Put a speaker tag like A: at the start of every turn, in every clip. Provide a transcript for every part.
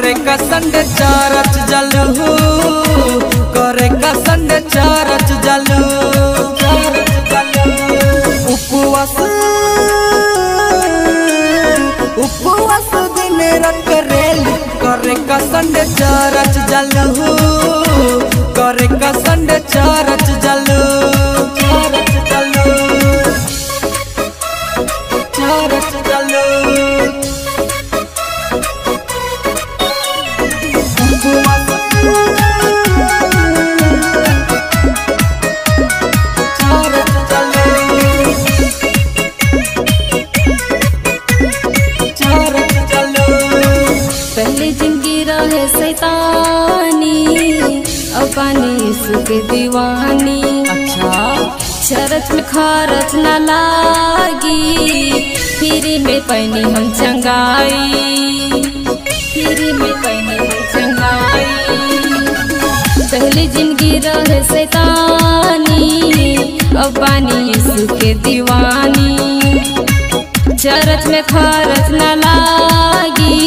A: करे का Sunday church जलू, करे का संडे चरच जलू। उपवास उपवास दिन रात करेलू, करे का संडे चरच जलू, करे का संडे चरच जलू।
B: पहले जिंदगी रहे शैतानी, अपने यीशु के दीवानी।
A: अच्छा
B: चरच में खरच न लागी, फ्री में पैनी हम चंगाई, फ्री में पैनी हम चंगाई। पहले जिंदगी रहे शैतानी, अपने यीशु के दीवानी। चरच में खरच न लागी,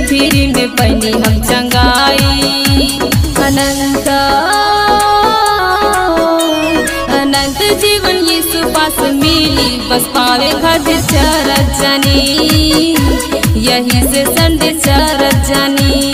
B: फ्री में पैनी हम चंगाई। अनंत अनंत जीवन यीशु पास मिली, बस पावे खातिर चरच जानी, यही से संडे चरच जानी।